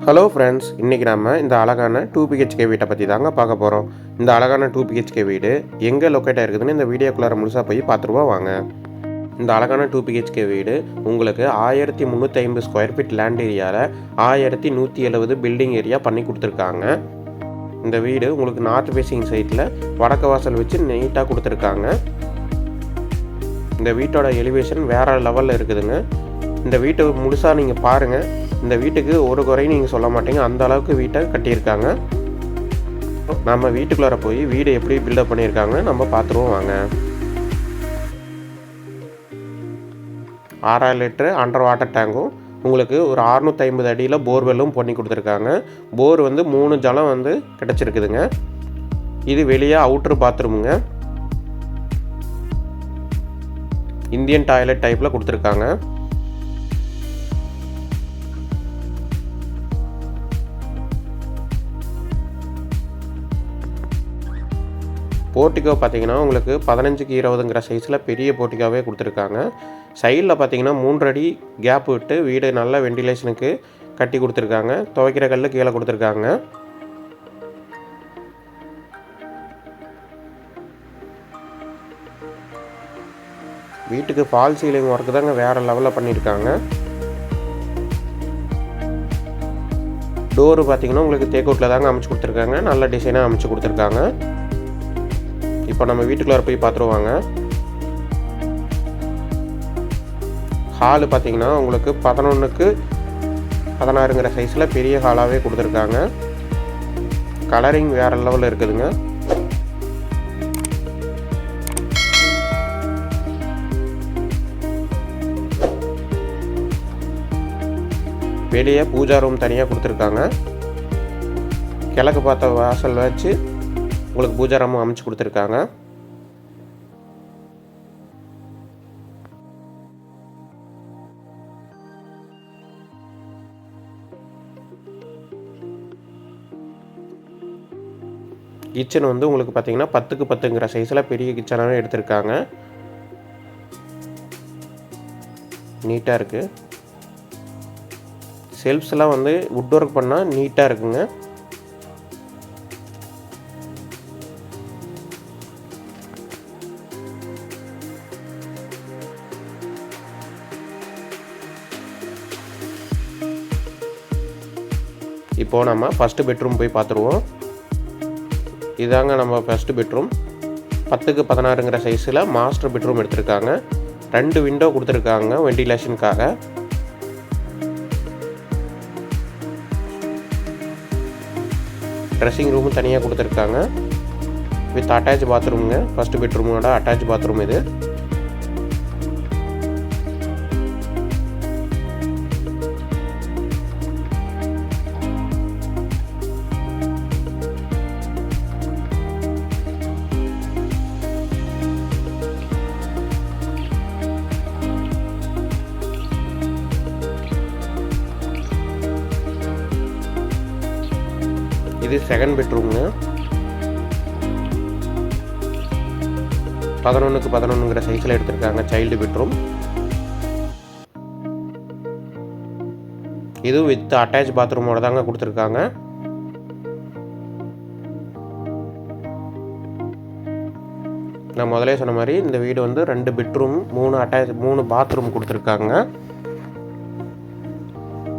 Hello friends, இன்றைக்கி நம்ம இந்த அழகான 2BHK வீட்டை பற்றி தாங்க பார்க்க போகிறோம். இந்த அழகான 2BHK வீடு எங்கே லொக்கேட் ஆகிருக்குதுன்னு இந்த வீடியோக்குள்ளார முழுசாக போய் பார்த்துருவோம் வாங்க. இந்த அழகான 2BHK வீடு உங்களுக்கு 1350 ஸ்கொயர் ஃபீட் லேண்ட் ஏரியாவில் 1170 பில்டிங் ஏரியா பண்ணி கொடுத்துருக்காங்க. இந்த வீடு உங்களுக்கு நார்த் ஃபேசிங் சைட்டில் வடக்கு வாசல் வச்சு நீட்டாக கொடுத்துருக்காங்க. இந்த வீட்டோட எலிவேஷன் வேறு லெவலில் இருக்குதுங்க. இந்த வீட்டை முழுசாக நீங்கள் பாருங்கள். இந்த வீட்டுக்கு ஒரு குறையும் நீங்கள் சொல்ல மாட்டீங்க, அந்த அளவுக்கு வீட்டை கட்டியிருக்காங்க. நம்ம வீட்டுக்குள்ளார போய் வீடு எப்படி பில்டப் பண்ணியிருக்காங்கன்னு நம்ம பார்த்துருவோம் வாங்க. 6000 லிட்டரு அண்டர் வாட்டர் டேங்கும் உங்களுக்கு ஒரு 650 அடியில் போர்வெல்லும் பண்ணி கொடுத்துருக்காங்க. போர் 3 ஜலம் கிடச்சிருக்குதுங்க. இது வெளியே அவுட்ரு பாத்ரூமுங்க. இந்தியன் டாய்லெட் டைப்பில் கொடுத்துருக்காங்க. போர்ட்டிகோ பார்த்தீங்கன்னா உங்களுக்கு 15க்கு 20ங்கிற சைஸில் பெரிய போர்ட்டிகோவே கொடுத்துருக்காங்க. சைடில் பார்த்தீங்கன்னா 3 அடி கேப் விட்டு வீடு நல்ல வெண்டிலேஷனுக்கு கட்டி கொடுத்துருக்காங்க. துவைக்கிற கல் கீழே கொடுத்துருக்காங்க. வீட்டுக்கு ஃபால் சீலிங் ஒர்க்கு தாங்க வேறு லெவலில் பண்ணியிருக்காங்க. டோரு பார்த்தீங்கன்னா உங்களுக்கு தேக்கோட்டில் தாங்க அமைச்சு கொடுத்துருக்காங்க. நல்ல டிசைனாக அமைச்சு கொடுத்துருக்காங்க. இப்போ நம்ம வீட்டுக்குள்ளார போய் பார்த்துருவாங்க. ஹாலு பார்த்தீங்கன்னா உங்களுக்கு 11க்கு 16ங்கிற சைஸில் பெரிய ஹாலாகவே கொடுத்துருக்காங்க. கலரிங் வேறு லெவலில் இருக்குதுங்க. வெளியே பூஜா ரூம் தனியாக கொடுத்துருக்காங்க. கிழக்கு பார்த்த வாசல் வச்சு உங்களுக்கு பூஜா ரூம் அமைச்சு கொடுத்துருக்காங்க. கிச்சன் உங்களுக்கு பார்த்தீங்கன்னா 10க்கு 10ங்கிற சைஸில் பெரிய கிச்சனாகவே எடுத்திருக்காங்க. நீட்டாக இருக்குது. செல்ஃப்ஸ்லாம் வுட் ஒர்க் பண்ணால் நீட்டாக இருக்குங்க. இப்போது நம்ம ஃபஸ்ட்டு பெட்ரூம் போய் பார்த்துருவோம். இதாங்க நம்ம ஃபஸ்ட்டு பெட்ரூம். 10க்கு 16ங்கிற சைஸில் மாஸ்டர் பெட்ரூம் எடுத்திருக்காங்க. 2 விண்டோ கொடுத்துருக்காங்க வெண்டிலேஷனுக்காக. ட்ரெஸ்ஸிங் ரூமும் தனியாக கொடுத்துருக்காங்க. வித் அட்டாச் பாத்ரூமுங்க. ஃபஸ்ட்டு பெட்ரூமோட அட்டாச் பாத்ரூம் இது. இது செகண்ட் பெட்ரூம்ங்க. 11க்கு 11ங்கிற சைஸில் எடுத்திருக்காங்க சைல்டு பெட்ரூம். இது வித் அட்டாச் பாத்ரூமோட தாங்க கொடுத்துருக்காங்க. நான் முதலே சொன்ன மாதிரி இந்த வீடு 2 பெட்ரூம் 3 பாத்ரூம் கொடுத்துருக்காங்க.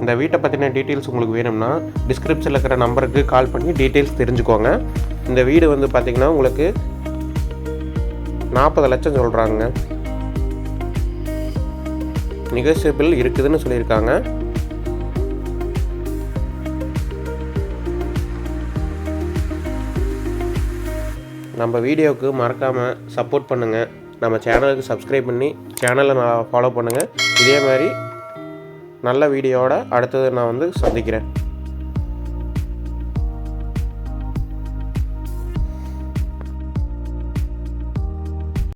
இந்த வீட்டை பற்றின டீட்டெயில்ஸ் உங்களுக்கு வேணும்னா டிஸ்கிரிப்ஷனில் இருக்கிற நம்பருக்கு கால் பண்ணி டீட்டெயில்ஸ் தெரிஞ்சுக்கோங்க. இந்த வீடு பார்த்திங்கன்னா உங்களுக்கு 40 லட்சம் சொல்கிறாங்க. நெகோசியபிள் இருக்குதுன்னு சொல்லியிருக்காங்க. நம்ம வீடியோவுக்கு மறக்காமல் சப்போர்ட் பண்ணுங்கள். நம்ம சேனலுக்கு சப்ஸ்கிரைப் பண்ணி சேனலை ஃபாலோ பண்ணுங்கள். இதே மாதிரி நல்ல வீடியோவோட அடுத்தது நான் சந்திக்கிறேன்.